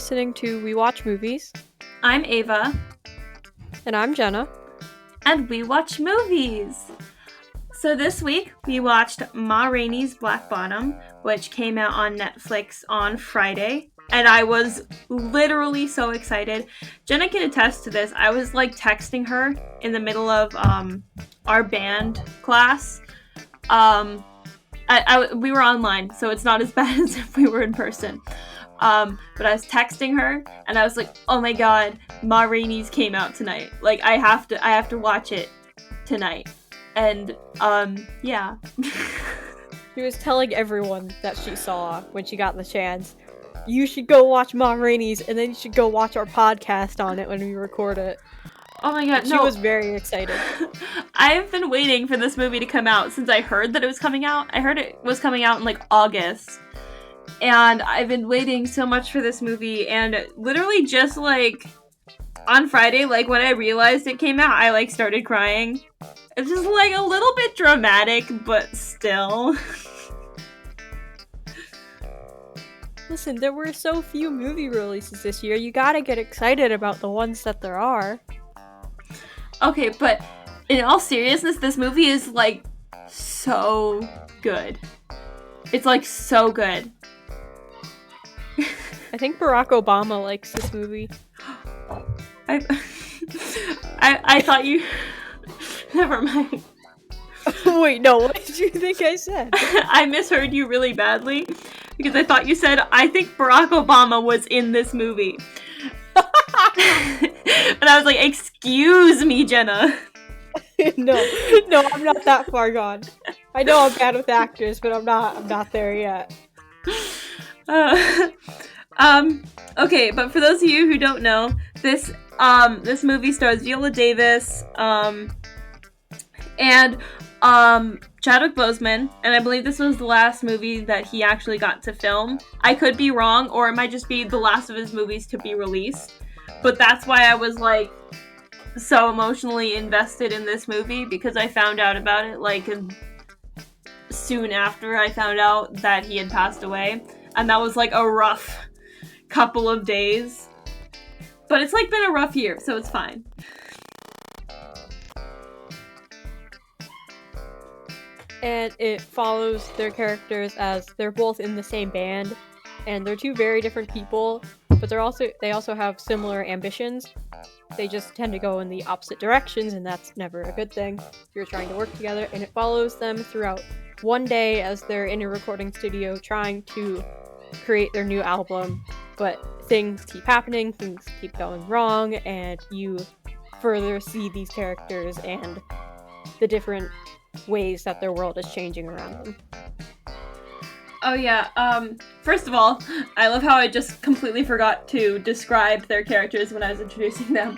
listening to We Watch Movies. I'm Ava. And I'm Jenna. And we watch movies. So this week, we watched Ma Rainey's Black Bottom, which came out on Netflix on Friday. And I was literally so excited. Jenna can attest to this. I was like texting her in the middle of our band class. We were online, so it's not as bad as if we were in person. But I was texting her, and I was like, "Oh my god, Ma Rainey's came out tonight. Like, I have to watch it tonight." And yeah. She was telling everyone that she saw when she got the chance, "You should go watch Ma Rainey's, and then you should go watch our podcast on it when we record it." Oh my god, She was very excited. I've been waiting for this movie to come out since I heard that it was coming out. I heard it was coming out in like August. And I've been waiting so much for this movie, and literally just like on Friday, like when I realized it came out, I like started crying. It's just like a little bit dramatic, but still. Listen, there were so few movie releases this year. You gotta get excited about the ones that there are. Okay, but in all seriousness, this movie is like so good. It's like so good. I think Barack Obama likes this movie. I thought you... Never mind. Wait, no, what did you think I said? I misheard you really badly, because I thought you said, "I think Barack Obama was in this movie." And I was like, "Excuse me, Jenna." No, I'm not that far gone. I know I'm bad with actors, but I'm not there yet. Okay, but for those of you who don't know, this movie stars Viola Davis, and Chadwick Boseman, and I believe this was the last movie that he actually got to film. I could be wrong, or it might just be the last of his movies to be released. But that's why I was like so emotionally invested in this movie, because I found out about it like soon after I found out that he had passed away, and that was like a rough couple of days. But it's like been a rough year, so it's fine. And it follows their characters as they're both in the same band, and they're two very different people, but they also have similar ambitions. They just tend to go in the opposite directions, and that's never a good thing if you're trying to work together. And it follows them throughout one day as they're in a recording studio trying to create their new album, but things keep happening, things keep going wrong, and you further see these characters and the different ways that their world is changing around them. Oh yeah, first of all, I love how I just completely forgot to describe their characters when I was introducing them.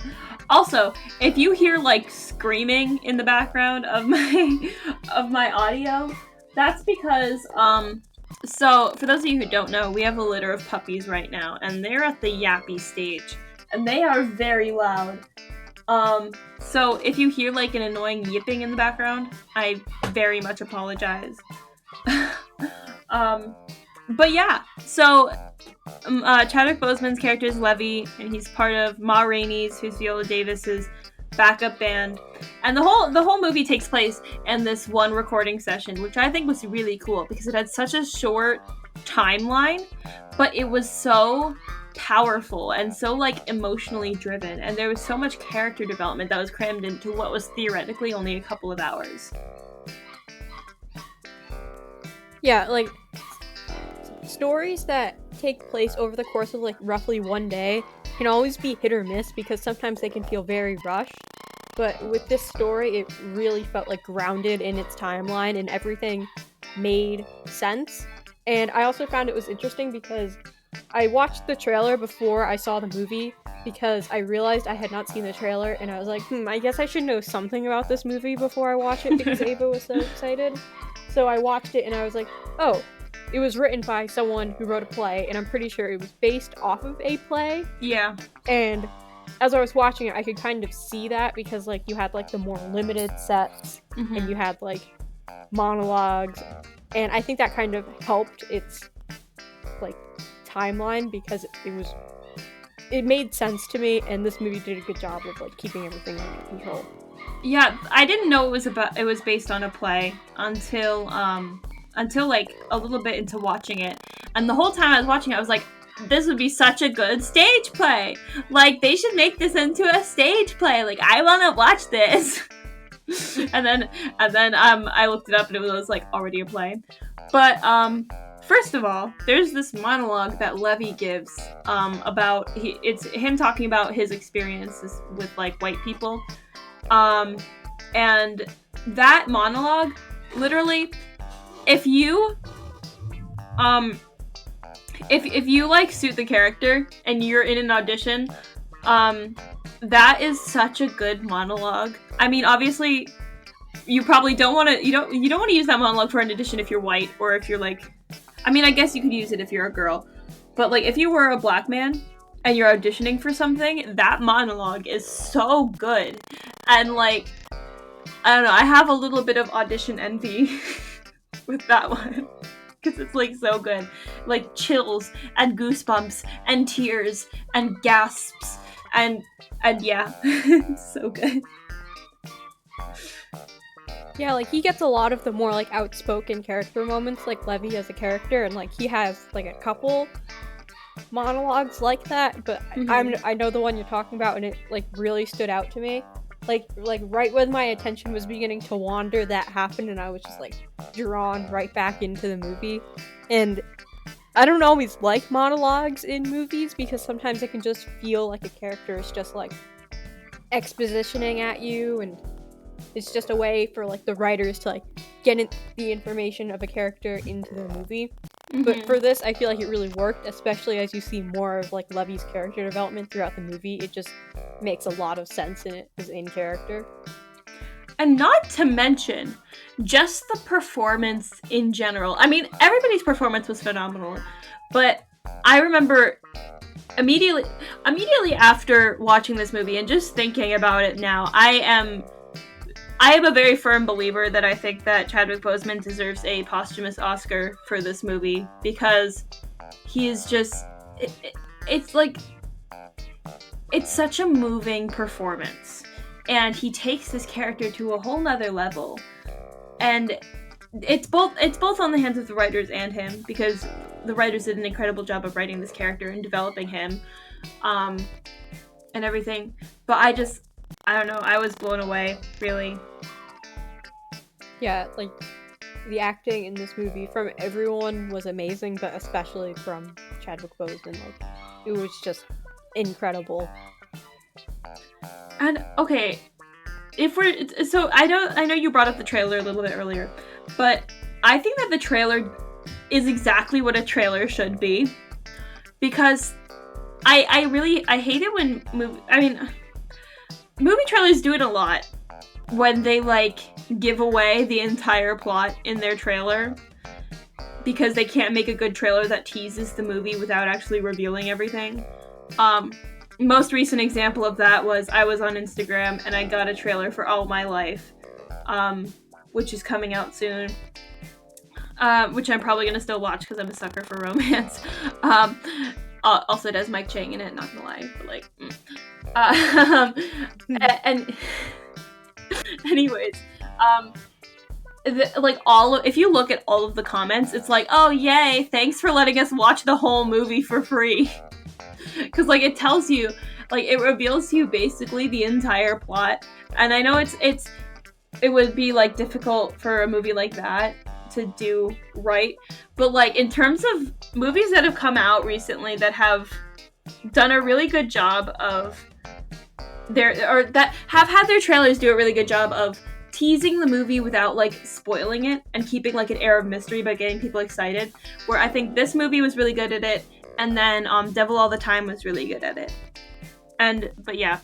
Also, if you hear like screaming in the background of my audio, that's because so for those of you who don't know, we have a litter of puppies right now, and they're at the yappy stage, and they are very loud. So if you hear like an annoying yipping in the background, I very much apologize. But yeah, so Chadwick Boseman's character is Levy, and he's part of Ma Rainey's, who's Viola Davis's backup band. And the whole movie takes place in this one recording session, which I think was really cool because it had such a short timeline, but it was so powerful and so like emotionally driven, and there was so much character development that was crammed into what was theoretically only a couple of hours. Yeah, like stories that take place over the course of like roughly one day can always be hit or miss because sometimes they can feel very rushed. But with this story, it really felt like grounded in its timeline and everything made sense. And I also found it was interesting because I watched the trailer before I saw the movie because I realized I had not seen the trailer, and I was like, I guess I should know something about this movie before I watch it because Ava was so excited. So I watched it and I was like, oh, it was written by someone who wrote a play, and I'm pretty sure it was based off of a play. Yeah. And as I was watching it, I could kind of see that because like you had like the more limited sets, and you had like monologues, and I think that kind of helped its like timeline because it was it made sense to me, and this movie did a good job of like keeping everything under control. Yeah, I didn't know it was based on a play until like a little bit into watching it. And the whole time I was watching it, I was like, this would be such a good stage play. Like, they should make this into a stage play. Like, I want to watch this. and then I looked it up and it was like already a play. But first of all, there's this monologue that Levy gives about it's him talking about his experiences with like white people. And that monologue, literally, if you like suit the character and you're in an audition, that is such a good monologue. I mean, obviously, you probably don't want to use that monologue for an audition if you're white, or if you're like, I mean, I guess you could use it if you're a girl, but like if you were a black man and you're auditioning for something, that monologue is so good. And like, I don't know, I have a little bit of audition envy with that one. Because it's like so good. Like chills and goosebumps and tears and gasps and yeah. It's so good. Yeah, like he gets a lot of the more like outspoken character moments, like Levy as a character, and like he has like a couple monologues like that, but I know the one you're talking about, and it like really stood out to me. Like right when my attention was beginning to wander, that happened, and I was just like drawn right back into the movie. And I don't always like monologues in movies because sometimes it can just feel like a character is just like expositioning at you, and it's just a way for like the writers to like get the information of a character into the movie. But for this, I feel like it really worked, especially as you see more of like Levy's character development throughout the movie. It just makes a lot of sense in it as in character. And not to mention, just the performance in general. I mean, everybody's performance was phenomenal, but I remember immediately after watching this movie and just thinking about it now, I am a very firm believer that I think that Chadwick Boseman deserves a posthumous Oscar for this movie, because he is just, it's like, it's such a moving performance, and he takes this character to a whole nother level, and it's both on the hands of the writers and him, because the writers did an incredible job of writing this character and developing him, and everything, but I don't know, I was blown away, really. Yeah, like, the acting in this movie from everyone was amazing, but especially from Chadwick Boseman, like, it was just incredible. And, okay, I know you brought up the trailer a little bit earlier, but I think that the trailer is exactly what a trailer should be, because I hate it when movie trailers do it a lot, when they like give away the entire plot in their trailer, because they can't make a good trailer that teases the movie without actually revealing everything. Most recent example of that was I was on Instagram and I got a trailer for All My Life, which is coming out soon, which I'm probably gonna still watch because I'm a sucker for romance. Also, it has Mike Chang in it, not gonna lie, but like, and anyways, if you look at all of the comments, it's like, oh yay, thanks for letting us watch the whole movie for free, because like it tells you, like it reveals to you basically the entire plot. And I know it would be like difficult for a movie like that to do right, but like in terms of movies that have come out recently that have done a really good job of that have had their trailers do a really good job of teasing the movie without like spoiling it and keeping like an air of mystery by getting people excited, where I think this movie was really good at it, and then Devil All the Time was really good at it. But yeah.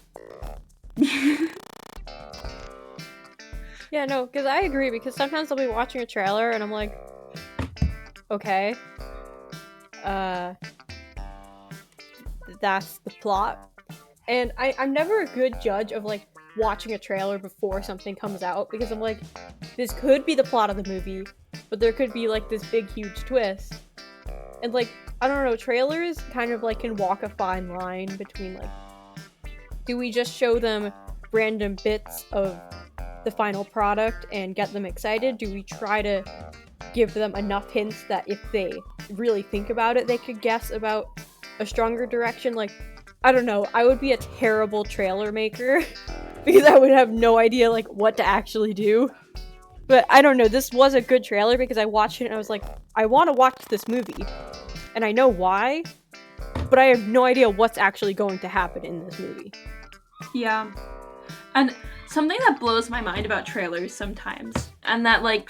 Yeah, no, because I agree, because sometimes I'll be watching a trailer and I'm like, okay, that's the plot. And I'm never a good judge of, like, watching a trailer before something comes out, because I'm like, this could be the plot of the movie, but there could be, like, this big, huge twist. And, like, I don't know, trailers kind of like can walk a fine line between like, do we just show them random bits of the final product and get them excited? Do we try to give them enough hints that if they really think about it, they could guess about a stronger direction? Like, I don't know, I would be a terrible trailer maker because I would have no idea like what to actually do. But I don't know, this was a good trailer because I watched it and I was like, I want to watch this movie. And I know why, but I have no idea what's actually going to happen in this movie. Yeah. And something that blows my mind about trailers sometimes, and that like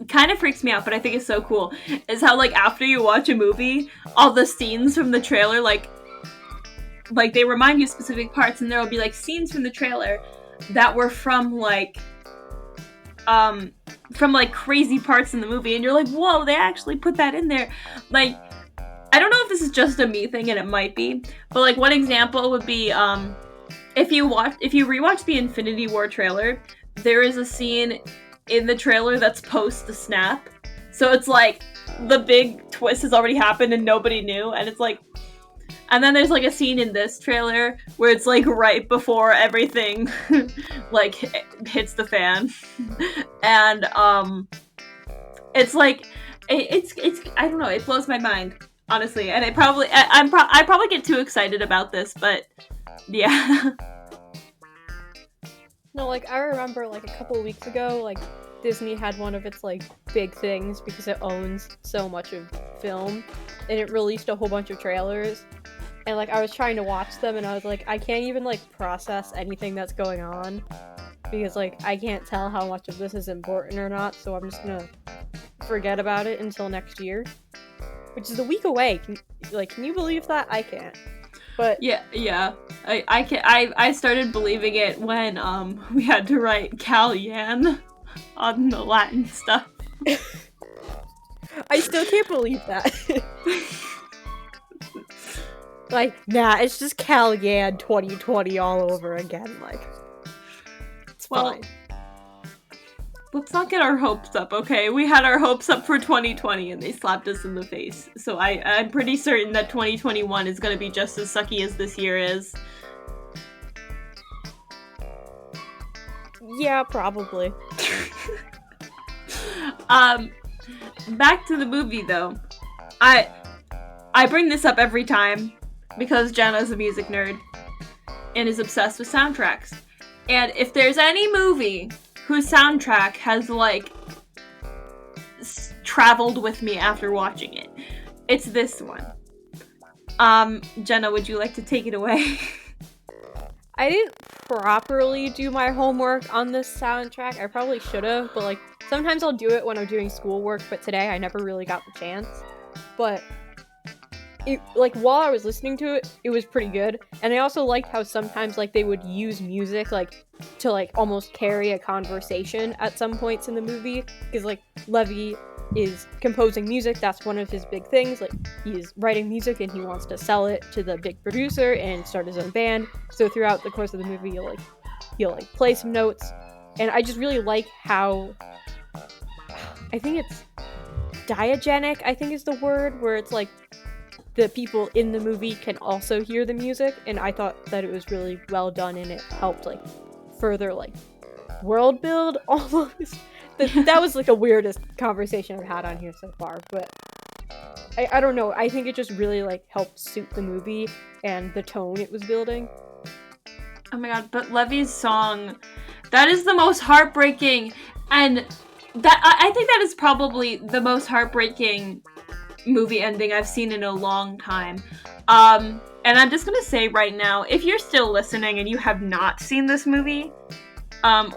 kind of freaks me out, but I think it's so cool, is how like after you watch a movie, all the scenes from the trailer like they remind you of specific parts, and there will be like scenes from the trailer that were from crazy parts in the movie, and you're like, whoa, they actually put that in there. Like, I don't know if this is just a me thing, and it might be, but like one example would be if you rewatch the Infinity War trailer, there is a scene in the trailer that's post the snap. So it's like the big twist has already happened and nobody knew, and it's like, and then there's like a scene in this trailer where it's like right before everything like hits the fan. And it's like it's I don't know, it blows my mind, honestly. And I probably get too excited about this, but yeah. No, like, I remember, like, a couple weeks ago, like, Disney had one of its, like, big things because it owns so much of film, and it released a whole bunch of trailers, and, like, I was trying to watch them, and I was like, I can't even, like, process anything that's going on, because, like, I can't tell how much of this is important or not, so I'm just gonna forget about it until next year, which is a week away. Can you believe that? I can't. But yeah. I started believing it when we had to write Cal Yan on the Latin stuff. I still can't believe that. Like, nah, it's just Cal Yan 2020 all over again. Like, it's fine. Let's not get our hopes up, okay? We had our hopes up for 2020 and they slapped us in the face. So I'm pretty certain that 2021 is going to be just as sucky as this year is. Yeah, probably. Back to the movie though. I bring this up every time because Jenna's a music nerd and is obsessed with soundtracks. And if there's any movie whose soundtrack has, like, traveled with me after watching it, it's this one. Jenna, would you like to take it away? I didn't properly do my homework on this soundtrack. I probably should have, but, like, sometimes I'll do it when I'm doing schoolwork, but today I never really got the chance. But while I was listening to it, it was pretty good. And I also liked how sometimes, like, they would use music, like, to, like, almost carry a conversation at some points in the movie. Because, like, Levy is composing music. That's one of his big things. Like, he's writing music and he wants to sell it to the big producer and start his own band. So throughout the course of the movie, he'll play some notes. And I just really like how, I think it's diegenic, I think is the word, where it's, like, the people in the movie can also hear the music, and I thought that it was really well done, and it helped, like, further, like, world build, almost. That was, like, the weirdest conversation I've had on here so far, but I don't know, I think it just really, like, helped suit the movie and the tone it was building. Oh my god, but Levy's song, that is the most heartbreaking, and I think that is probably the most heartbreaking movie ending I've seen in a long time. And I'm just gonna say right now, if you're still listening and you have not seen this movie,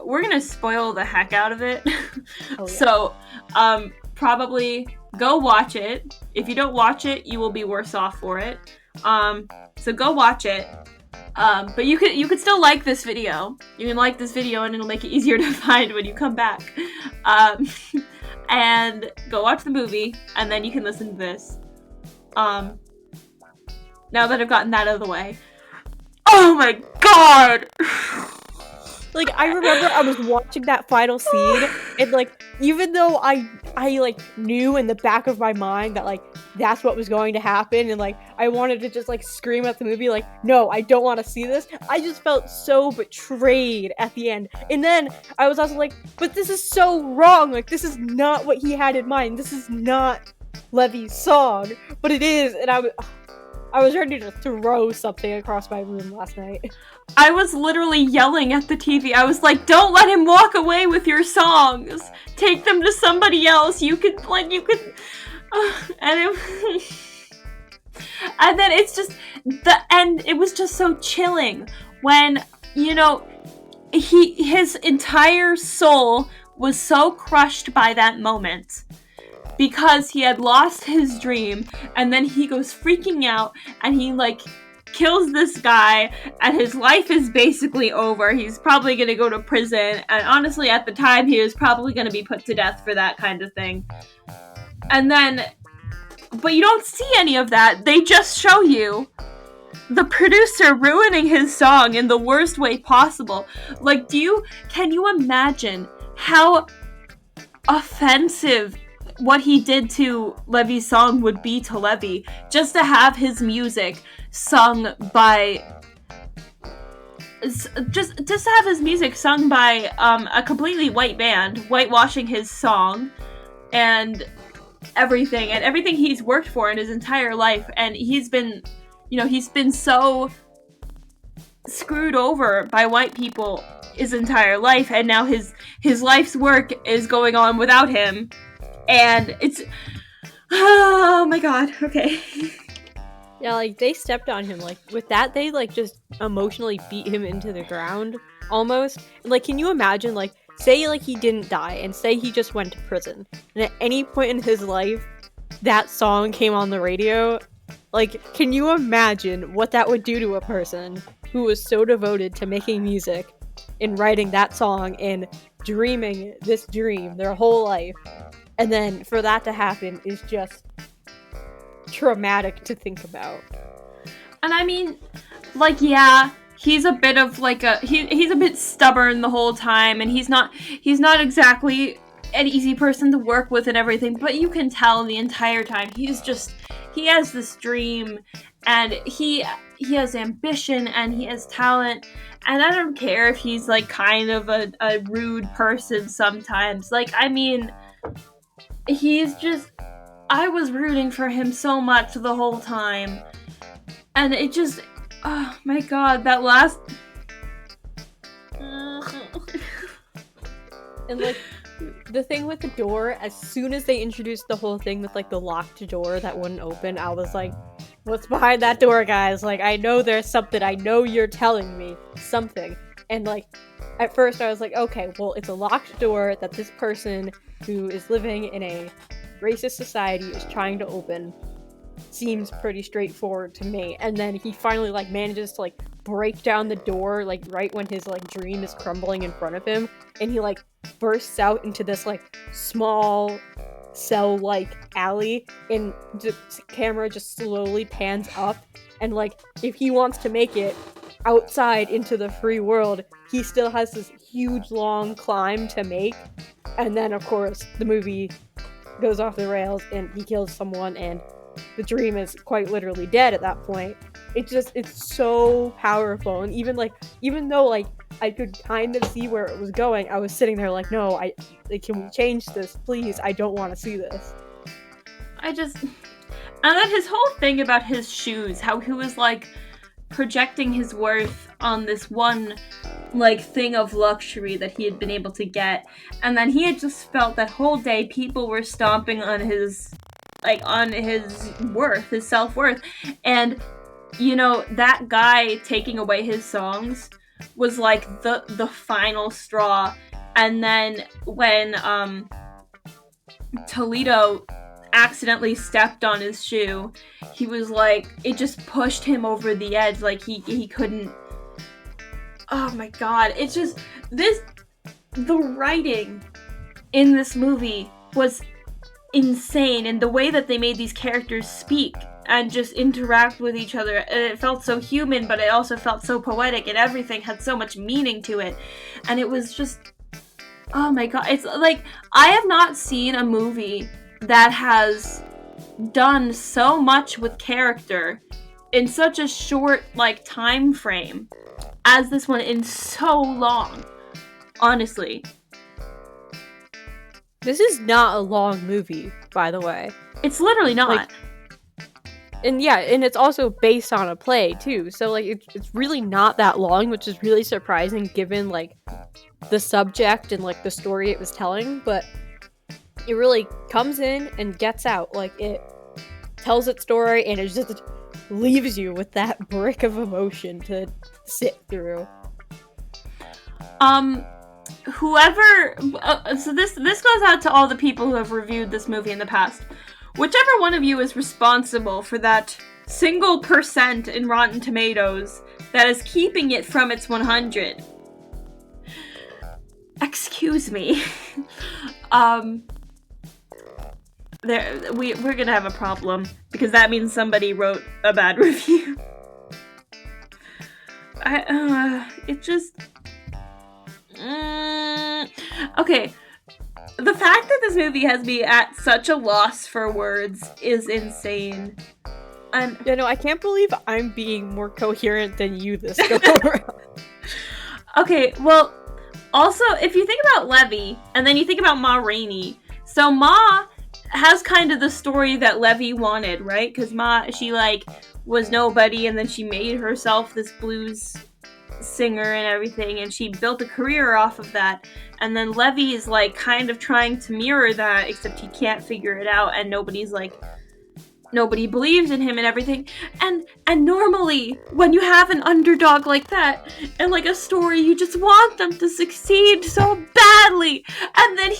we're gonna spoil the heck out of it. Oh, yeah. So, probably go watch it. If you don't watch it, you will be worse off for it. So go watch it. But you could still like this video. You can like this video and it'll make it easier to find when you come back. And go watch the movie, and then you can listen to this. Now that I've gotten that out of the way. Oh my god! Like, I remember I was watching that final scene, and, like, even though I like, knew in the back of my mind that, like, that's what was going to happen, and, like, I wanted to just, like, scream at the movie, like, no, I don't want to see this, I just felt so betrayed at the end. And then I was also like, but this is so wrong, like, this is not what he had in mind, this is not Levy's song, but it is, and I was ready to throw something across my room last night. I was literally yelling at the TV. I was like, don't let him walk away with your songs. Take them to somebody else. You could, and then it's just, the end, it was just so chilling when, you know, his entire soul was so crushed by that moment. Because he had lost his dream, and then he goes freaking out, and he, like, kills this guy, and his life is basically over. He's probably gonna go to prison, and honestly, at the time, he was probably gonna be put to death for that kind of thing. And then, but you don't see any of that. They just show you the producer ruining his song in the worst way possible. Like, can you imagine how offensive what he did to Levy's song would be to Levy, just to have his music sung by just to have his music sung by a completely white band, whitewashing his song and everything he's worked for in his entire life, and he's been so screwed over by white people his entire life, and now his life's work is going on without him. And it's, oh my god, okay. Yeah, like, they stepped on him, like, with that, they, like, just emotionally beat him into the ground, almost. And, like, can you imagine, like, say, like, he didn't die, and say he just went to prison, and at any point in his life, that song came on the radio, like, can you imagine what that would do to a person who was so devoted to making music, and writing that song, and dreaming this dream their whole life? And then for that to happen is just traumatic to think about. And I mean, like, yeah, he's a bit of like he's a bit stubborn the whole time, and he's not exactly an easy person to work with and everything, but you can tell the entire time he has this dream, and he has ambition, and he has talent, and I don't care if he's like kind of a rude person sometimes. Like, I mean, he's just, I was rooting for him so much the whole time. And it just, oh my god, that last... And, like, the thing with the door, as soon as they introduced the whole thing with, like, the locked door that wouldn't open, I was like, what's behind that door, guys? Like, I know there's something. I know you're telling me something. And, like, at first I was like, okay, well, it's a locked door that this person who is living in a racist society is trying to open. Seems pretty straightforward to me. And then he finally, like, manages to, like, break down the door, like, right when his, like, dream is crumbling in front of him, and he, like, bursts out into this, like, small cell-like alley, and the camera just slowly pans up, and, like, if he wants to make it outside into the free world, he still has this huge long climb to make. And then, of course, the movie goes off the rails and he kills someone, and the dream is quite literally dead at that point. It's so powerful. And even though, like, I could kind of see where it was going, I was sitting there like, no, can we change this, please? I don't want to see this. And then his whole thing about his shoes, how he was, like, projecting his worth on this one, like, thing of luxury that he had been able to get, and then he had just felt that whole day people were stomping on his worth, his self-worth, and, you know, that guy taking away his songs was, like, the final straw. And then when Toledo accidentally stepped on his shoe, he was like, it just pushed him over the edge, like he couldn't. Oh my god, it's just the writing in this movie was insane, and the way that they made these characters speak and just interact with each other. And it felt so human, but it also felt so poetic, and everything had so much meaning to it. And it was just, oh my god, it's like, I have not seen a movie that has done so much with character in such a short, like, time frame as this one in so long. Honestly. This is not a long movie, by the way. It's literally not. Like, and yeah, and it's also based on a play, too. So, like, it's really not that long, which is really surprising given, like, the subject and, like, the story it was telling. But it really comes in and gets out. Like, it tells its story, and it just leaves you with that brick of emotion to sit through. Whoever, so this goes out to all the people who have reviewed this movie in the past. Whichever one of you is responsible for that single percent in Rotten Tomatoes that is keeping it from its 100. Excuse me. We're gonna have a problem, because that means somebody wrote a bad review. It just... Okay, the fact that this movie has me at such a loss for words is insane. Yeah, no, I can't believe I'm being more coherent than you this go around. Okay, well, also, if you think about Levy, and then you think about Ma Rainey, so Ma has kind of the story that Levy wanted, right? Because Ma, she, like, was nobody, and then she made herself this blues singer and everything, and she built a career off of that. And then Levy is, like, kind of trying to mirror that, except he can't figure it out, and nobody believes in him and everything. And normally, when you have an underdog like that, and, like, a story, you just want them to succeed so badly. And then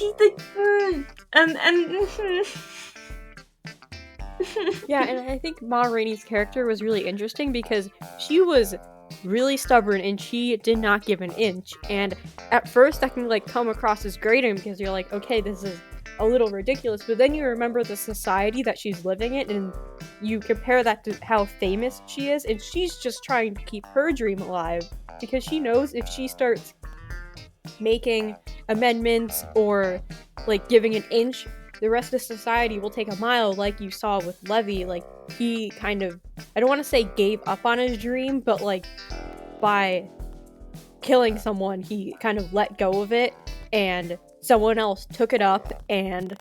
Yeah, and I think Ma Rainey's character was really interesting because she was really stubborn and she did not give an inch. And at first that can, like, come across as grating because you're like, okay, this is a little ridiculous, but then you remember the society that she's living in and you compare that to how famous she is, and she's just trying to keep her dream alive because she knows if she starts making amendments or, like, giving an inch, the rest of society will take a mile, like you saw with Levy. Like, he kind of, I don't want to say gave up on his dream, but, like, by killing someone, he kind of let go of it, and someone else took it up and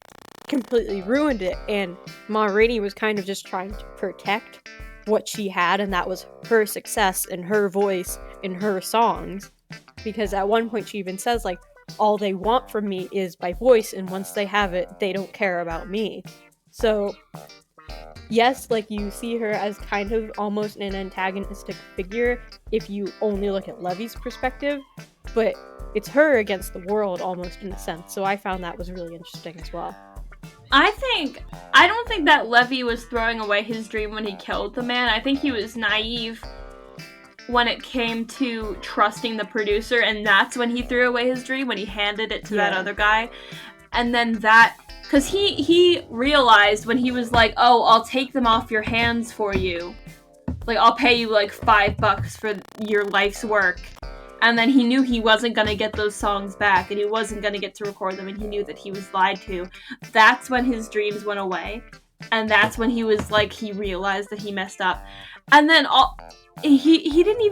completely ruined it. And Ma Rainey was kind of just trying to protect what she had, and that was her success and her voice in her songs. Because at one point she even says, like, all they want from me is my voice, and once they have it, they don't care about me. So, yes, like, you see her as kind of almost an antagonistic figure if you only look at Levy's perspective, but it's her against the world almost in a sense, so I found that was really interesting as well. I don't think that Levy was throwing away his dream when he killed the man. I think he was naive when it came to trusting the producer, and that's when he threw away his dream, when he handed it to that other guy. And then that, because he realized when he was like, oh, I'll take them off your hands for you. Like, I'll pay you, like, $5 for your life's work. And then he knew he wasn't gonna get those songs back, and he wasn't gonna get to record them, and he knew that he was lied to. That's when his dreams went away. And that's when he was, like, he realized that he messed up. And then he didn't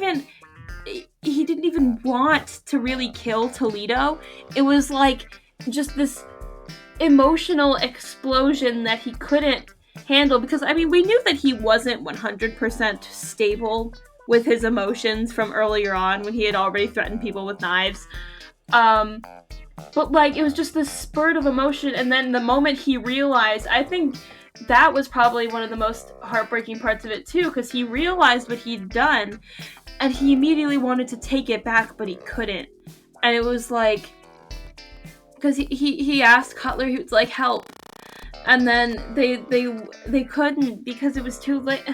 even want to really kill Toledo. It was like just this emotional explosion that he couldn't handle, because I mean, we knew that he wasn't 100% stable with his emotions from earlier on when he had already threatened people with knives. But, like, it was just this spurt of emotion, and then the moment he realized, I think that was probably one of the most heartbreaking parts of it too, because he realized what he'd done, and he immediately wanted to take it back, but he couldn't. And it was like, because he asked Cutler, he was like, help, and then they couldn't because it was too late.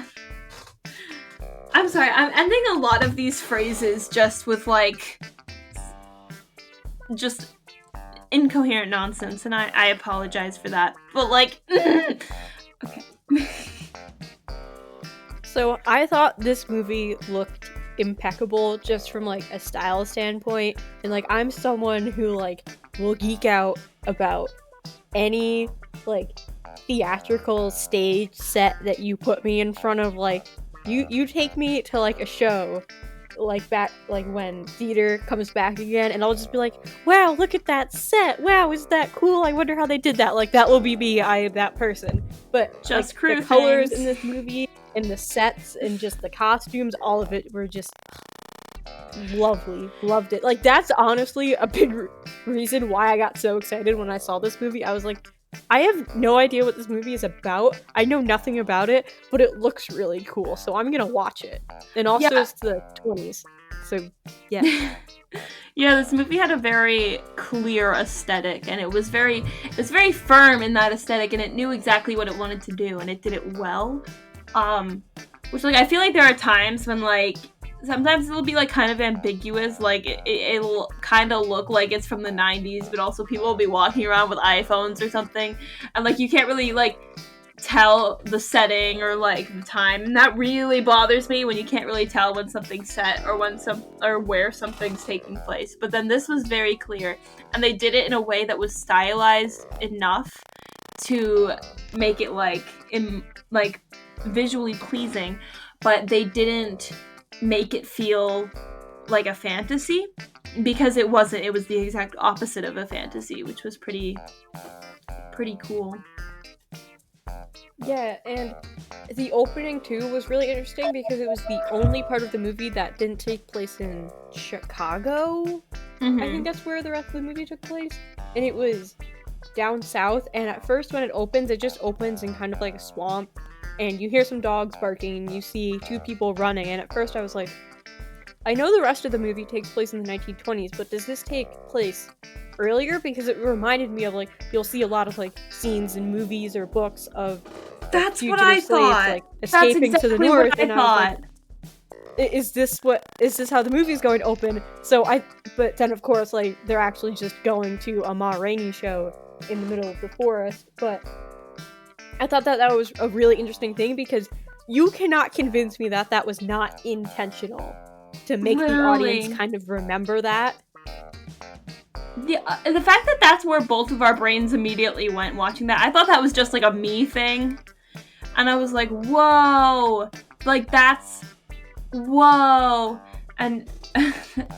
I'm sorry, I'm ending a lot of these phrases just with, like, just incoherent nonsense, and I apologize for that. But, like, okay. So I thought this movie looked impeccable just from like a style standpoint, and like I'm someone who like will geek out about any like theatrical stage set that you put me in front of. Like you take me to like a show like back like when theater comes back again, and I'll just be like, wow, look at that set, wow, is that cool, I wonder how they did that. Like that will be me, I am that person. But Just like, the colors in this movie and the sets and just the costumes, all of it were just lovely. Loved it. Like that's honestly a big reason why I got so excited when I saw this movie. I was like, I have no idea what this movie is about. I know nothing about it, but it looks really cool, so I'm gonna watch it. And also it's the 20s, so yeah. Yeah, this movie had a very clear aesthetic, and it was very firm in that aesthetic, and it knew exactly what it wanted to do, and it did it well. Which like I feel like there are times when like sometimes it'll be like kind of ambiguous, like it'll kind of look like it's from the 90s, but also people will be walking around with iPhones or something, and like you can't really like tell the setting or like the time, and that really bothers me when you can't really tell when something's set or where something's taking place. But then this was very clear, and they did it in a way that was stylized enough to make it like visually pleasing, but they didn't make it feel like a fantasy, because it wasn't. It was the exact opposite of a fantasy, which was pretty cool. Yeah, and the opening too was really interesting because it was the only part of the movie that didn't take place in Chicago. I think that's where the rest of the movie took place, and it was down south. And at first when it opens, it just opens in kind of like a swamp, and you hear some dogs barking, and you see two people running, and at first I was like, I know the rest of the movie takes place in the 1920s, but does this take place earlier? Because it reminded me of like, you'll see a lot of like scenes in movies or books of that's fugitive what I slaves thought. like escaping That's exactly to the north. what I and thought. I was like, is this how the movie's going to open? But then of course like they're actually just going to a Rainey show in the middle of the forest. But I thought that was a really interesting thing, because you cannot convince me that that was not intentional to make the audience kind of remember that. The fact that that's where both of our brains immediately went watching that, I thought that was just like a me thing, and I was like, whoa, like that's whoa, and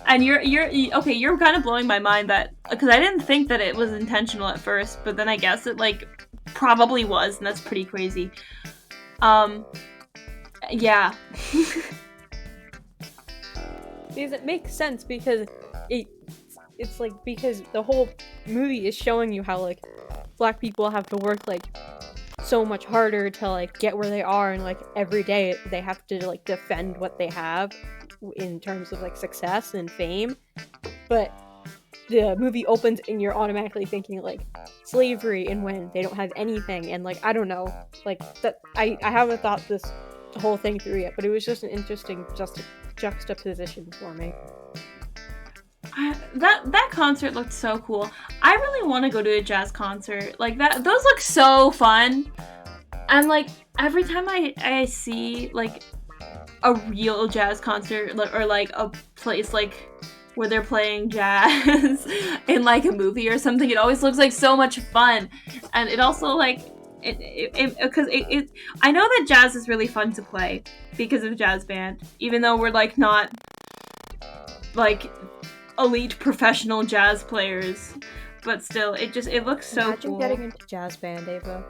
and you're kind of blowing my mind, that because I didn't think that it was intentional at first, but then I guess it like probably was, and that's pretty crazy. Yeah. Because it makes sense, because it's like, because the whole movie is showing you how like black people have to work like so much harder to like get where they are, and like every day they have to like defend what they have in terms of like success and fame. But the movie opens and you're automatically thinking like slavery and when they don't have anything, and like I don't know, like that I haven't thought this whole thing through yet, but it was just an interesting juxtaposition for me. That concert looked so cool. I really want to go to a jazz concert like that. Those look so fun. And like every time I see like a real jazz concert or like a place like where they're playing jazz in like a movie or something, it always looks like so much fun. And it also like because I know that jazz is really fun to play because of jazz band, even though we're like not like elite professional jazz players, but still it looks so Imagine cool. getting into jazz band, Ava.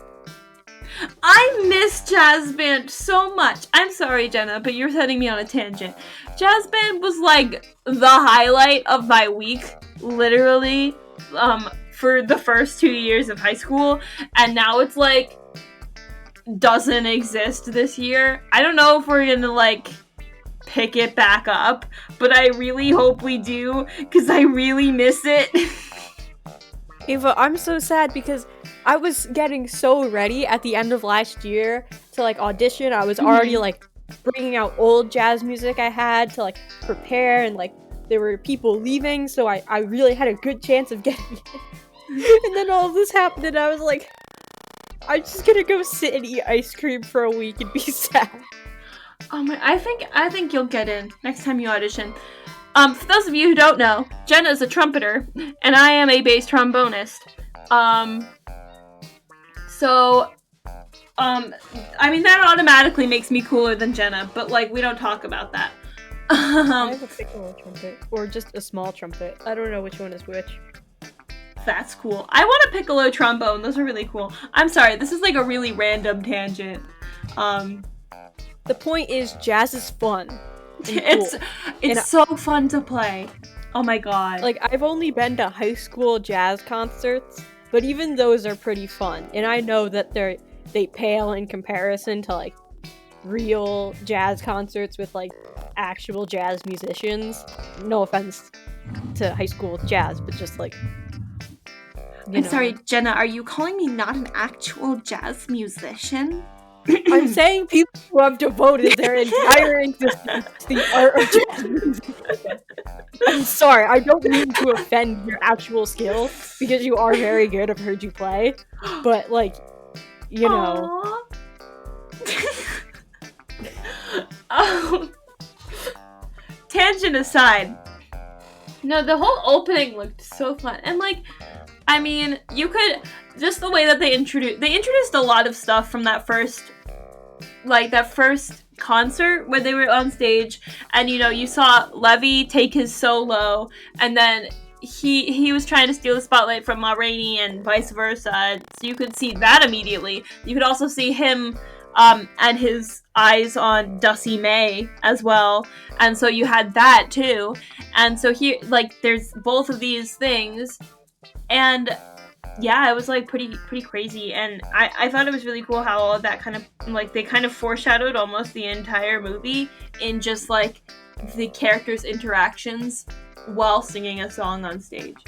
I miss jazz band so much. I'm sorry, Jenna, but you're setting me on a tangent. Jazz band was like the highlight of my week, literally, for the first 2 years of high school, and now it's like doesn't exist this year. I don't know if we're gonna like pick it back up, but I really hope we do, because I really miss it. Ava, I'm so sad because I was getting so ready at the end of last year to like audition. I was already like bringing out old jazz music I had to like prepare, and like there were people leaving, so I really had a good chance of getting it. And then all of this happened, and I was like, I'm just gonna go sit and eat ice cream for a week and be sad. Oh my! I think you'll get in next time you audition. For those of you who don't know, Jenna is a trumpeter, and I am a bass trombonist. So, I mean, that automatically makes me cooler than Jenna, but, like, we don't talk about that. I have a piccolo trumpet, or just a small trumpet. I don't know which one is which. That's cool. I want a piccolo trombone. Those are really cool. I'm sorry, this is, like, a really random tangent. The point is, jazz is fun. It's so fun to play. Oh my god. Like, I've only been to high school jazz concerts, but even those are pretty fun. And I know that they pale in comparison to, like, real jazz concerts with, like, actual jazz musicians. No offense to high school jazz, but just, like, I'm sorry, Jenna, are you calling me not an actual jazz musician? I'm saying people who have devoted their entire existence to the art of jazz music. I'm sorry, I don't mean to offend your actual skill, because you are very good, I've heard you play, but, like, you know. Tangent aside, no, the whole opening looked so fun, and, like, I mean, you could, just the way that they introduced a lot of stuff from that first concert when they were on stage, and, you know, you saw Levy take his solo, and then he was trying to steal the spotlight from Rainey and vice versa, so you could see that immediately. You could also see him and his eyes on Dusty May as well, and so you had that too, and so here, like, there's both of these things, and yeah, it was, like, pretty crazy, and I thought it was really cool how all of that kind of, like, they kind of foreshadowed almost the entire movie in just, like, the characters' interactions while singing a song on stage.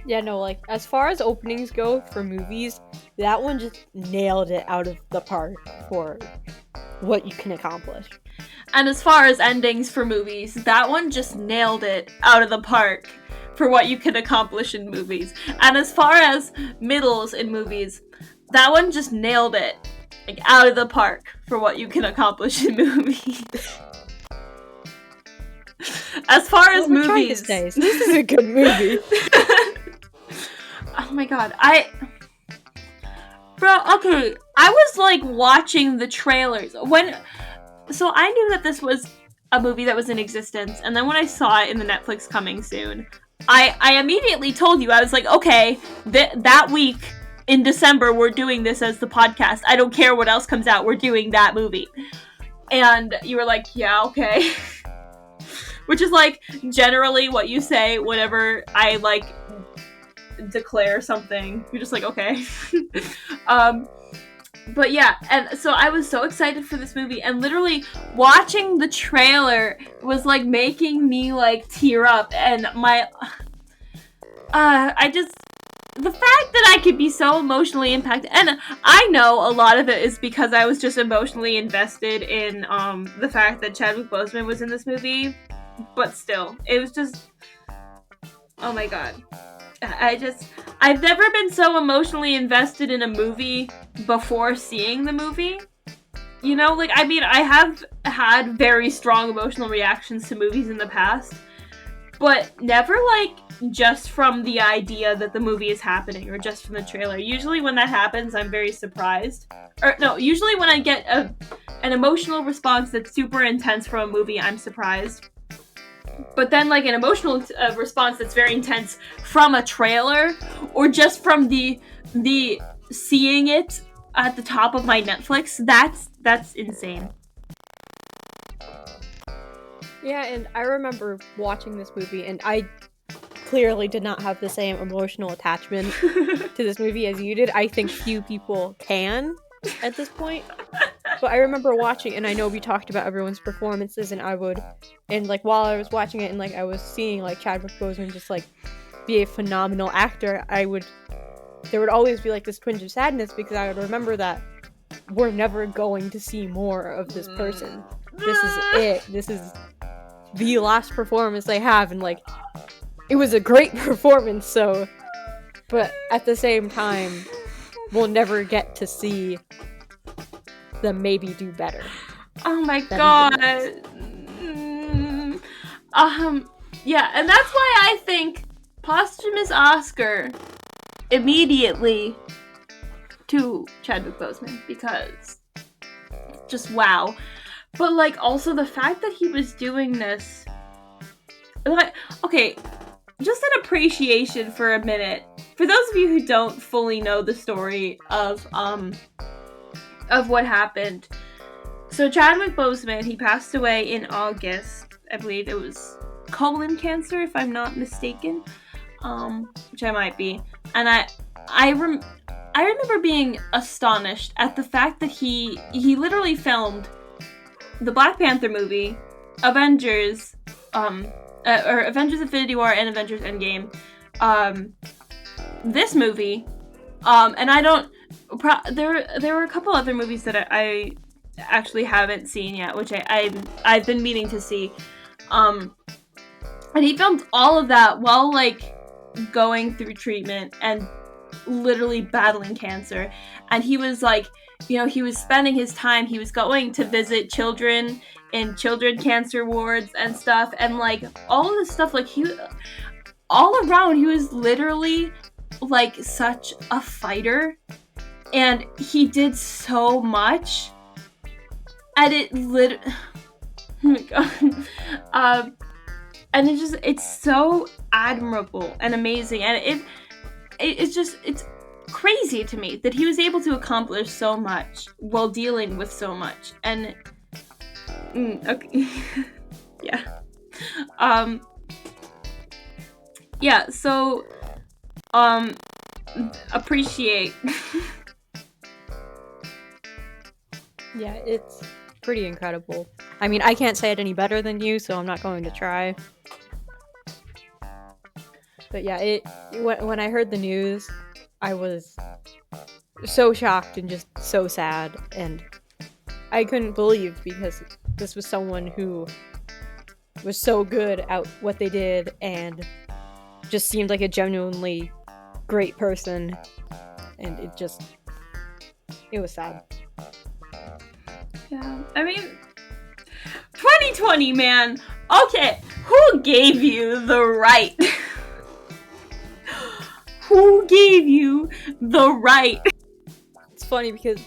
Yeah, no, like, as far as openings go for movies, that one just nailed it out of the park for what you can accomplish. And as far as endings for movies, that one just nailed it out of the park for what you can accomplish in movies. And as far as middles in movies, that one just nailed it, like, out of the park for what you can accomplish in movies. As far as movies, this is a good movie. Oh my god, bro, okay, I was, like, watching the trailers so I knew that this was a movie that was in existence, and then when I saw it in the Netflix coming soon, I immediately told you, I was like, okay, that week in December, we're doing this as the podcast. I don't care what else comes out, we're doing that movie. And you were like, yeah, okay. Which is, like, generally what you say whenever I, like, declare something. You're just like, okay. But yeah, and so I was so excited for this movie, and literally watching the trailer was, like, making me, like, tear up, and the fact that I could be so emotionally impacted, and I know a lot of it is because I was just emotionally invested in, the fact that Chadwick Boseman was in this movie, but still, it was just, oh my god. I've never been so emotionally invested in a movie before seeing the movie. You know, like, I mean, I have had very strong emotional reactions to movies in the past, but never, like, just from the idea that the movie is happening, or just from the trailer. Usually when that happens, I'm very surprised. Or, no, usually when I get an emotional response that's super intense from a movie, I'm surprised. But then, like, an emotional response that's very intense from a trailer, or just from the seeing it at the top of my Netflix, that's insane. Yeah, and I remember watching this movie, and I clearly did not have the same emotional attachment to this movie as you did. I think few people can at this point. But I remember watching, and I know we talked about everyone's performances, and like, while I was watching it, and, like, I was seeing, like, Chadwick Boseman just, like, be a phenomenal actor, there would always be, like, this twinge of sadness, because I would remember that we're never going to see more of this person. This is it. This is the last performance they have, and, like, it was a great performance, so, but at the same time, we'll never get to see them maybe do better. Oh my god. Yeah, and that's why I think posthumous Oscar immediately to Chadwick Boseman, because just wow. But like also the fact that he was doing this, like, okay, just an appreciation for a minute. For those of you who don't fully know the story of what happened. So Chadwick Boseman, he passed away in August. I believe it was colon cancer, if I'm not mistaken. Which I might be. And I remember being astonished at the fact that he literally filmed the Black Panther movie, Avengers, or Avengers Infinity War and Avengers Endgame, this movie, and I don't, there were a couple other movies that I actually haven't seen yet, which I've been meaning to see, and he filmed all of that while, like, going through treatment and literally battling cancer, and he was, like, you know, he was spending his time, he was going to visit children in children cancer wards and stuff, and, like, all of this stuff, like, all around, he was literally, like, such a fighter, and he did so much, and oh my god, and it's so admirable and amazing, and it's crazy to me that he was able to accomplish so much while dealing with so much, and okay. Yeah. Yeah, so appreciate. Yeah, it's pretty incredible. I mean, I can't say it any better than you, so I'm not going to try. But yeah, when I heard the news, I was so shocked and just so sad, and I couldn't believe, because this was someone who was so good at what they did and just seemed like a genuinely great person, and it was sad. Yeah, I mean, 2020, man. Okay, who gave you the right? Who gave you the right? It's funny because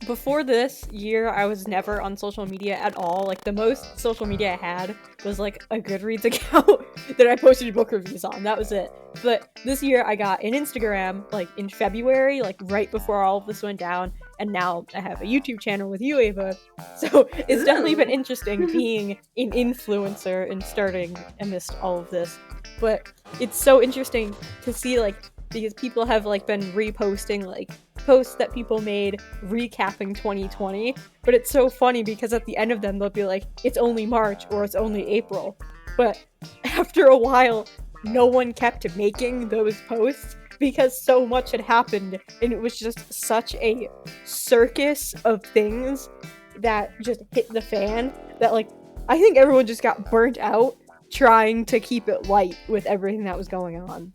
before this year, I was never on social media at all. Like, the most social media I had was, like, a Goodreads account that I posted book reviews on. That was it. But this year, I got an Instagram, like, in February, like, right before all of this went down. And now I have a YouTube channel with you, Ava. So it's definitely been interesting being an influencer and starting amidst all of this. But it's so interesting to see, like, because people have, like, been reposting, like, posts that people made recapping 2020, but it's so funny because at the end of them they'll be like, it's only March or it's only April, but after a while no one kept making those posts because so much had happened, and it was just such a circus of things that just hit the fan that, like, I think everyone just got burnt out trying to keep it light with everything that was going on.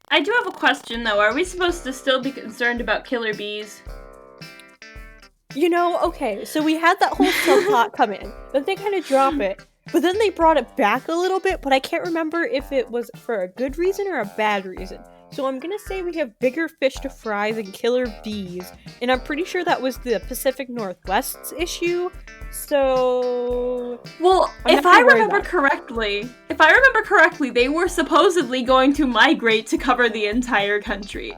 I do have a question, though. Are we supposed to still be concerned about killer bees? You know, okay, so we had that whole subplot come in, then they kind of drop it, but then they brought it back a little bit, but I can't remember if it was for a good reason or a bad reason. So I'm gonna say we have bigger fish to fry than killer bees, and I'm pretty sure that was the Pacific Northwest's issue, so... Well, if I remember correctly, they were supposedly going to migrate to cover the entire country.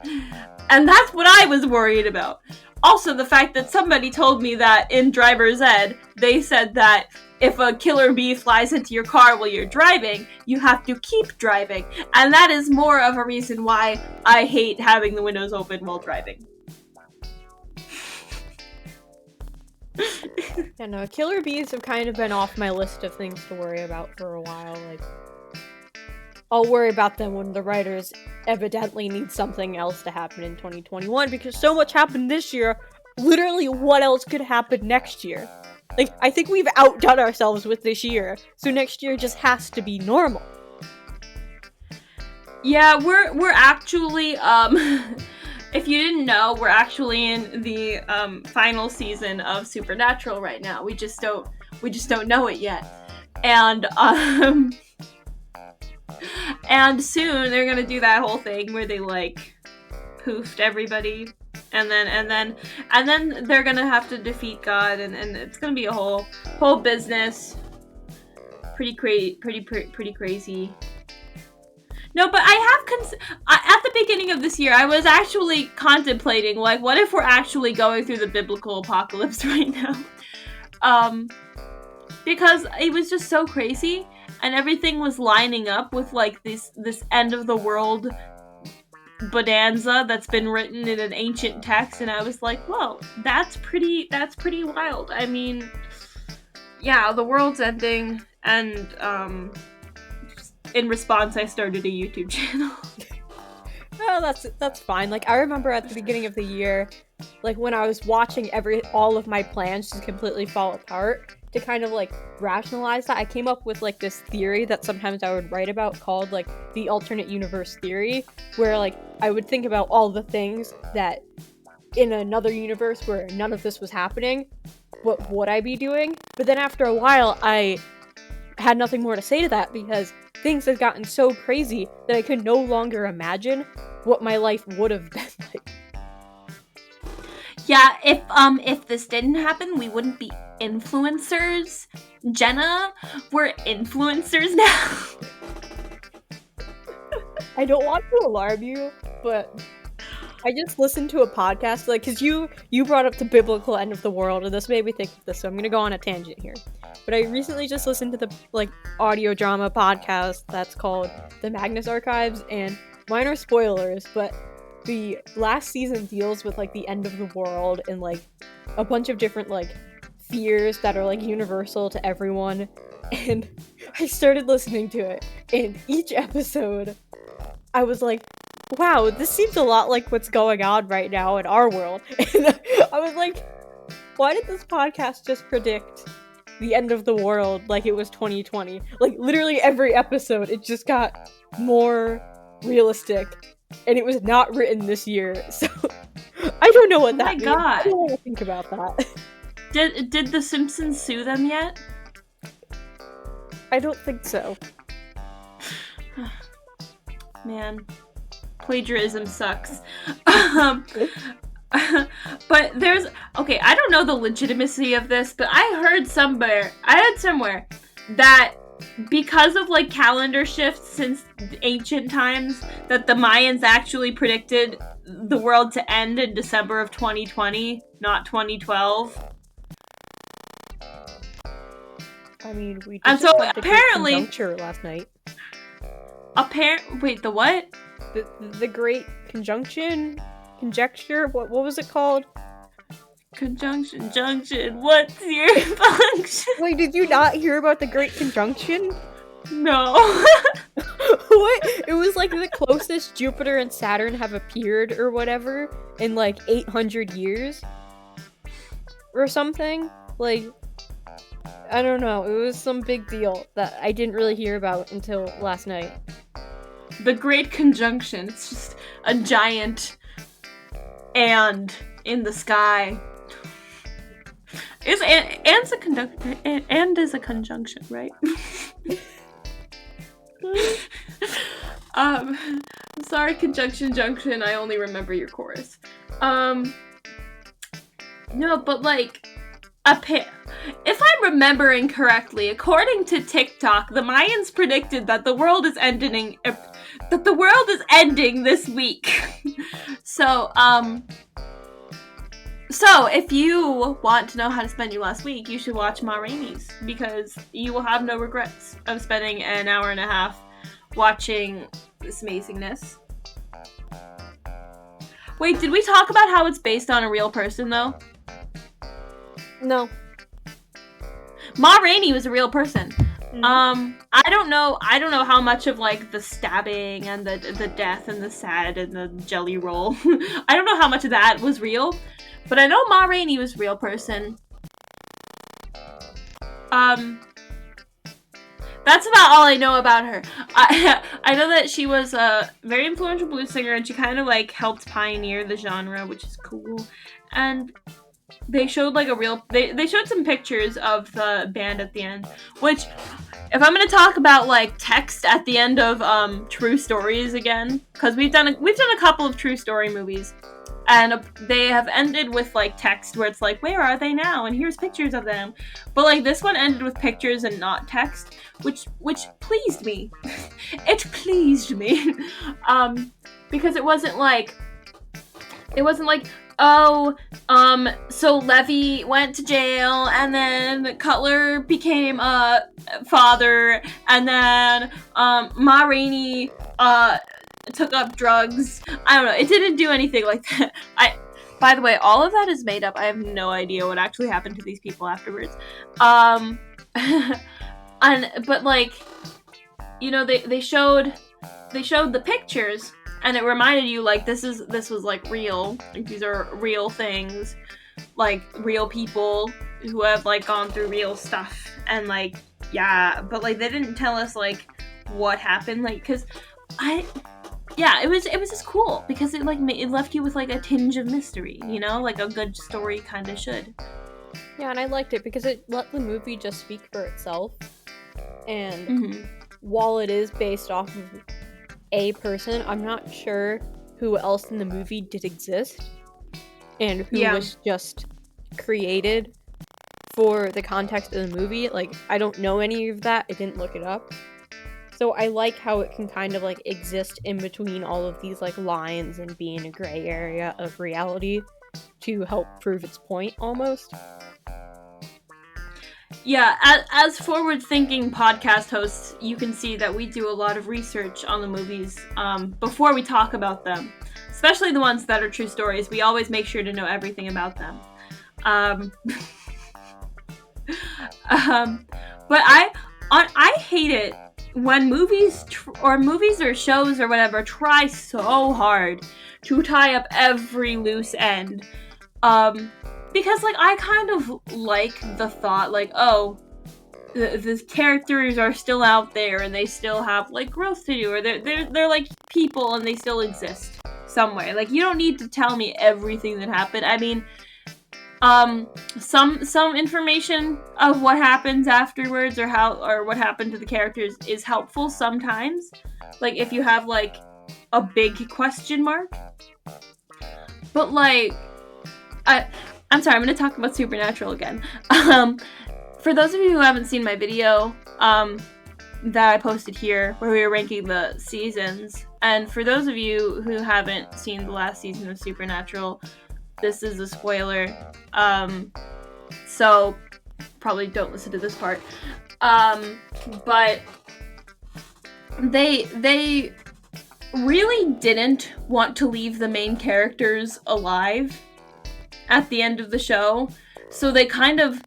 And that's what I was worried about. Also, the fact that somebody told me that in driver's ed, they said that if a killer bee flies into your car while you're driving, you have to keep driving. And that is more of a reason why I hate having the windows open while driving. Yeah, no, killer bees have kind of been off my list of things to worry about for a while. Like, I'll worry about them when the writers evidently need something else to happen in 2021, because so much happened this year. Literally, what else could happen next year? Like, I think we've outdone ourselves with this year, so next year just has to be normal. Yeah, we're actually, if you didn't know, we're actually in the final season of Supernatural right now. We just don't know it yet. And and soon they're gonna do that whole thing where they like poofed everybody, and then they're gonna have to defeat God, and it's gonna be a whole business. Pretty crazy. No, but I have at the beginning of this year, I was actually contemplating, like, what if we're actually going through the biblical apocalypse right now? Because it was just so crazy, and everything was lining up with, like, this end of the world bonanza that's been written in an ancient text, and I was like, whoa, that's pretty wild. I mean, yeah, the world's ending, and, in response, I started a YouTube channel. Oh, that's fine. Like, I remember at the beginning of the year, like, when I was watching all of my plans just completely fall apart, to kind of, like, rationalize that, I came up with, like, this theory that sometimes I would write about called, like, the alternate universe theory, where, like, I would think about all the things that in another universe where none of this was happening, what would I be doing? But then after a while, I had nothing more to say to that, because things had gotten so crazy that I could no longer imagine what my life would have been like. Yeah, if this didn't happen, we wouldn't be influencers. Jenna, we're influencers now. I don't want to alarm you, but I just listened to a podcast, like, because you brought up the biblical end of the world, and this made me think of this, so I'm gonna go on a tangent here. But I recently just listened to the, like, audio drama podcast that's called the Magnus Archives, and minor spoilers, but the last season deals with, like, the end of the world and, like, a bunch of different, like, fears that are, like, universal to everyone, and I started listening to it, and each episode, I was like, wow, this seems a lot like what's going on right now in our world. And I was like, why did this podcast just predict the end of the world like it was 2020? Like, literally every episode, it just got more realistic. And it was not written this year, so I don't know what that means. God. I don't want to think about that. Did The Simpsons sue them yet? I don't think so. Man, plagiarism sucks. But there's, okay, I don't know the legitimacy of this, but I heard somewhere that because of, like, calendar shifts since ancient times, that the Mayans actually predicted the world to end in December of 2020, not 2012. I mean, we And just so had the apparently- Great Conjuncture last night. Wait, the what? The Great Conjecture? What was it called? Conjunction, junction, what's your function? Wait, did you not hear about the Great Conjunction? No. What? It was like the closest Jupiter and Saturn have appeared or whatever in like 800 years or something. Like, I don't know. It was some big deal that I didn't really hear about until last night. The Great Conjunction. It's just a giant and in the sky. And's a conductor, and is a conjunction, right? Sorry, conjunction, junction, I only remember your chorus. No, but like, if I'm remembering correctly, according to TikTok, the Mayans predicted that the world is ending, this week. So if you want to know how to spend your last week, you should watch Ma Rainey's, because you will have no regrets of spending an hour and a half watching this amazingness. Wait, did we talk about how it's based on a real person, though? No. Ma Rainey was a real person. Mm. I don't know how much of, like, the stabbing and the death and the sad and the jelly roll. I don't know how much of that was real, but I know Ma Rainey was a real person. That's about all I know about her. I know that she was a very influential blues singer, and she kind of like helped pioneer the genre, which is cool. And they showed like they showed some pictures of the band at the end, which, if I'm gonna talk about like text at the end of True Stories again, because we've done a couple of True Story movies, and they have ended with like text where it's like, where are they now, and here's pictures of them. But like this one ended with pictures and not text, which pleased me. It pleased me. Because it wasn't like, oh, so Levy went to jail, and then Cutler became a father, and then Ma Rainey took up drugs. I don't know. It didn't do anything like that. By the way, all of that is made up. I have no idea what actually happened to these people afterwards. But like, you know, they showed the pictures, and it reminded you like this was like real. Like, these are real things, like real people who have like gone through real stuff, and like, yeah, but like they didn't tell us like what happened, like, because it was just cool because it like it left you with like a tinge of mystery, you know, like a good story kind of should. Yeah, and I liked it because it let the movie just speak for itself. And while it is based off of a person, I'm not sure who else in the movie did exist and who was just created for the context of the movie. Like, I don't know any of that. I didn't look it up. So I like how it can kind of like exist in between all of these like lines and be in a gray area of reality to help prove its point almost. Yeah, as forward-thinking podcast hosts, you can see that we do a lot of research on the movies before we talk about them. Especially the ones that are true stories. We always make sure to know everything about them. But I hate it when movies or shows or whatever try so hard to tie up every loose end. Because, like, I kind of like the thought, like, oh, the characters are still out there and they still have, like, growth to do, or they're like, people and they still exist somewhere. Like, you don't need to tell me everything that happened. I mean, some information of what happens afterwards or what happened to the characters is helpful sometimes. Like, if you have, like, a big question mark. But, like, I'm sorry, I'm going to talk about Supernatural again. For those of you who haven't seen my video that I posted here, where we were ranking the seasons, and for those of you who haven't seen the last season of Supernatural, this is a spoiler, so probably don't listen to this part. But they really didn't want to leave the main characters alive at the end of the show, so they kind of,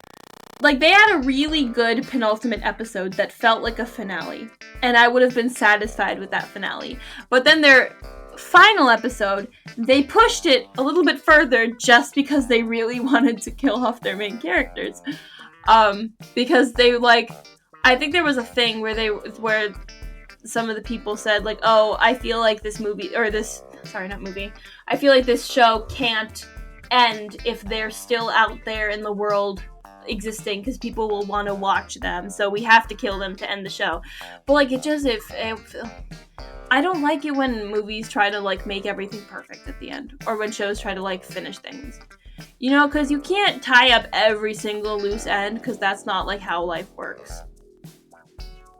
like, they had a really good penultimate episode that felt like a finale, and I would have been satisfied with that finale. But then their final episode, they pushed it a little bit further just because they really wanted to kill off their main characters. Because they, like, I think there was a thing where some of the people said, like, oh, I feel like this movie, or this, sorry, not movie, I feel like this show can't end if they're still out there in the world existing, because people will want to watch them, so we have to kill them to end the show. But like, I don't like it when movies try to like make everything perfect at the end, or when shows try to like finish things, you know, because you can't tie up every single loose end, because that's not like how life works.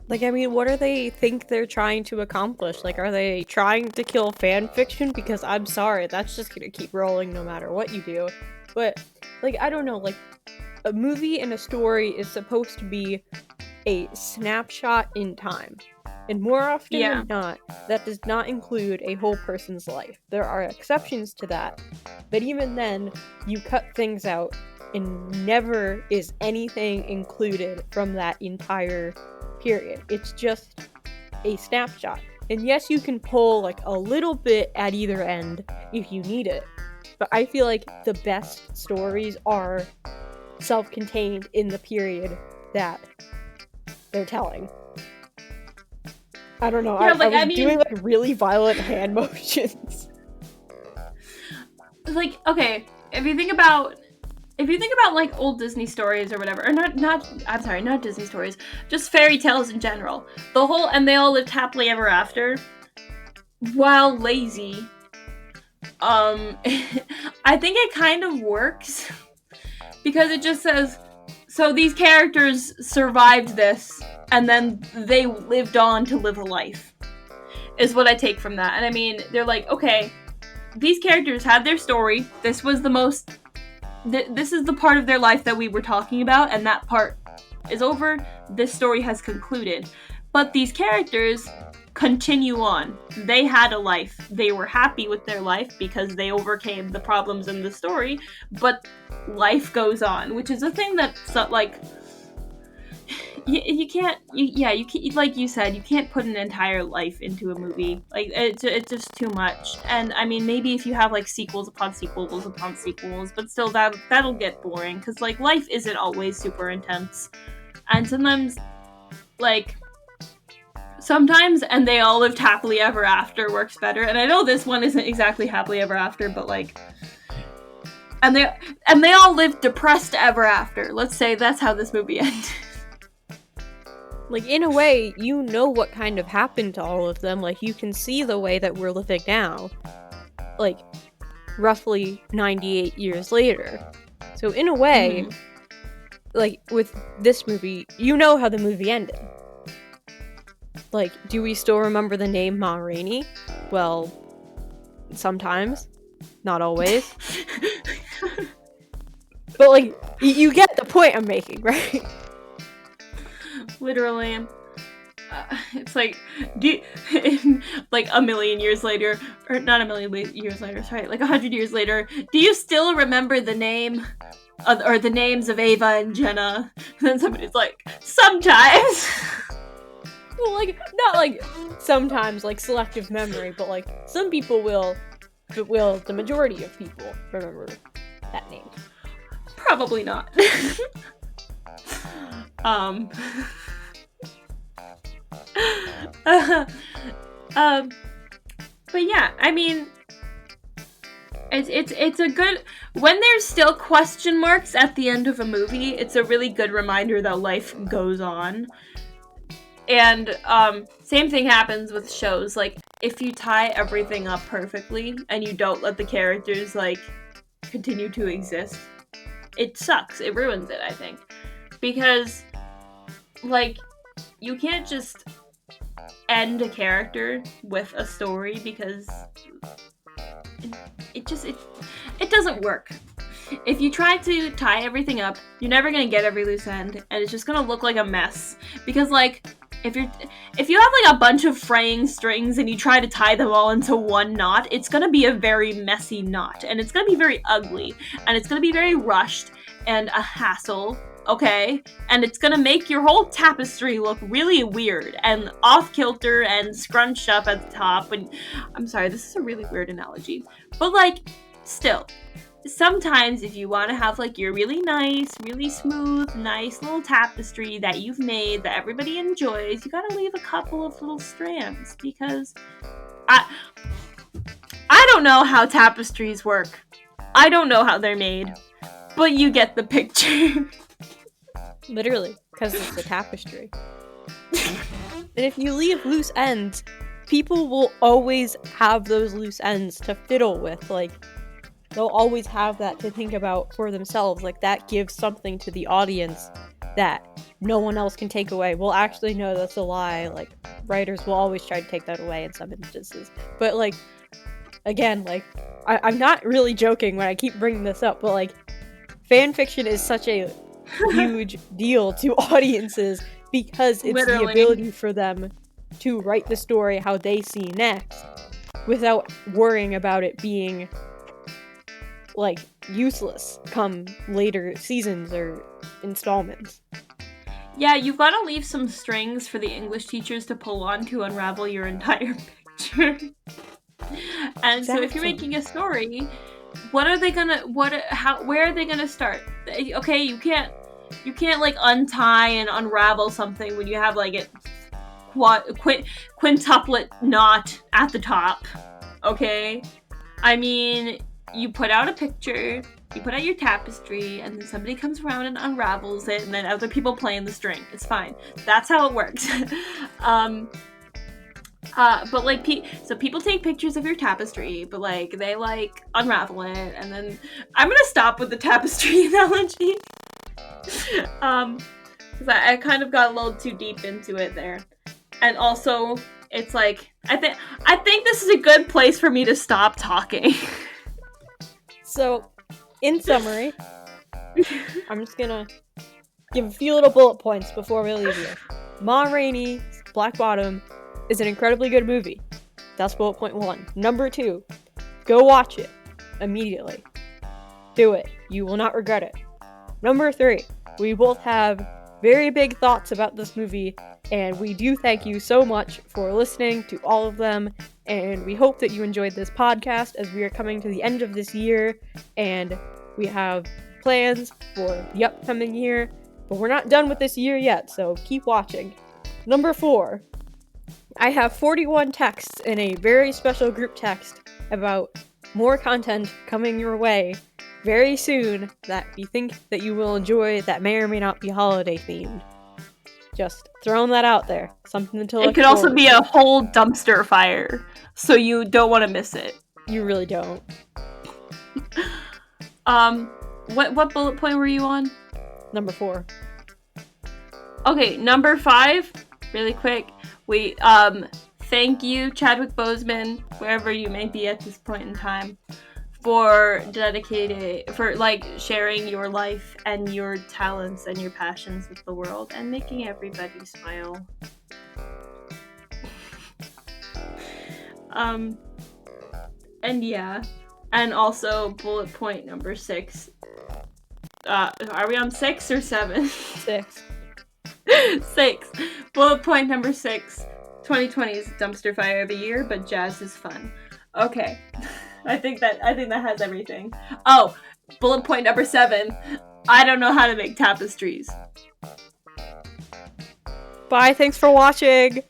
Like, I mean, what do they think they're trying to accomplish? Like, are they trying to kill fan fiction? Because I'm sorry, that's just gonna keep rolling no matter what you do. But, like, I don't know, like, a movie and a story is supposed to be a snapshot in time. And more often than not, that does not include a whole person's life. There are exceptions to that. But even then, you cut things out, and never is anything included from that entire period. It's just a snapshot. And yes, you can pull like a little bit at either end if you need it. But I feel like the best stories are self-contained in the period that they're telling. I don't know. Yeah, I was doing like really violent hand motions. Like, okay, if you think about like old Disney stories or whatever, or not Disney stories, just fairy tales in general. And they all lived happily ever after. While lazy, I think it kind of works because it just says, so these characters survived this, and then they lived on to live a life, is what I take from that. And I mean, they're like, okay, these characters had their story. This was this is the part of their life that we were talking about, and that part is over. This story has concluded. But these characters continue on. They had a life. They were happy with their life because they overcame the problems in the story, but life goes on, which is a thing that's like, you can't, like you said, you can't put an entire life into a movie. Like, it's just too much. And I mean, maybe if you have like sequels upon sequels upon sequels, but still that'll get boring, because like life isn't always super intense. And sometimes and they all lived happily ever after works better. And I know this one isn't exactly happily ever after, but like, and they all lived depressed ever after. Let's say that's how this movie ended. Like, in a way, you know what kind of happened to all of them. Like, you can see the way that we're living now. Like, roughly 98 years later. So, in a way, like, with this movie, you know how the movie ended. Like, do we still remember the name Ma Rainey? Well, sometimes. Not always. But, like, you get the point I'm making, right? Literally. It's like, like a million years later, or not a million years later, sorry, like 100 years later, do you still remember the name, or the names of Ava and Jenna? And then somebody's like, sometimes. Well, like, not like sometimes, like selective memory, but like some people will, the majority of people remember that name. Probably not. But yeah, I mean, it's a good, when there's still question marks at the end of a movie, it's a really good reminder that life goes on. And same thing happens with shows. Like, if you tie everything up perfectly and you don't let the characters like continue to exist, it sucks. It ruins it, I think. Because like, you can't just end a character with a story, because it doesn't work. If you try to tie everything up, you're never gonna get every loose end, and it's just gonna look like a mess. Because like, if you have like a bunch of fraying strings and you try to tie them all into one knot, it's gonna be a very messy knot, and it's gonna be very ugly, and it's gonna be very rushed and a hassle. Okay, and it's gonna make your whole tapestry look really weird and off-kilter and scrunched up at the top. And I'm sorry, this is a really weird analogy, but like, still, sometimes if you want to have like your really nice, really smooth, nice little tapestry that you've made that everybody enjoys, you gotta leave a couple of little strands, because I don't know how tapestries work. I don't know how they're made, but you get the picture. Literally, because it's a tapestry. And if you leave loose ends, people will always have those loose ends to fiddle with. Like, they'll always have that to think about for themselves. Like, that gives something to the audience that no one else can take away. Well, actually, no, that's a lie. Like, writers will always try to take that away in some instances. But, like, again, like, I'm not really joking when I keep bringing this up, but, like, fan fiction is such a huge deal to audiences, because it's Literally the ability for them to write the story how they see next without worrying about it being like useless come later seasons or installments. Yeah, you've got to leave some strings for the English teachers to pull on to unravel your entire picture. And exactly. So if you're making a story, where are they gonna start? Okay, you can't like untie and unravel something when you have like quintuplet knot at the top. Okay? I mean, you put out a picture, you put out your tapestry, and then somebody comes around and unravels it, and then other people play in the string. It's fine. That's how it works. But like, so people take pictures of your tapestry, but like, they like unravel it, and then I'm gonna stop with the tapestry analogy. Because I kind of got a little too deep into it there. And also, it's like, I think this is a good place for me to stop talking. So, in summary, I'm just gonna give a few little bullet points before we leave here. Ma Rainey's Black Bottom is an incredibly good movie. That's bullet point 1. Number 2, go watch it immediately. Do it. You will not regret it. Number 3, we both have very big thoughts about this movie, and we do thank you so much for listening to all of them, and we hope that you enjoyed this podcast as we are coming to the end of this year, and we have plans for the upcoming year, but we're not done with this year yet, so keep watching. Number 4, I have 41 texts in a very special group text about more content coming your way very soon that we think that you will enjoy that may or may not be holiday themed. Just throwing that out there. Something to look It could also forward be to. a whole dumpster fire, so you don't want to miss it. You really don't. What bullet point were you on? Number 4. Okay, number 5, really quick. We thank you, Chadwick Boseman, wherever you may be at this point in time, for sharing your life and your talents and your passions with the world and making everybody smile. And yeah, and also bullet point number 6. Are we on 6 or 7? 6. 6. Bullet point number 6. 2020 is dumpster fire of the year, but jazz is fun. Okay. I think that has everything. Oh, bullet point number 7. I don't know how to make tapestries. Bye, thanks for watching!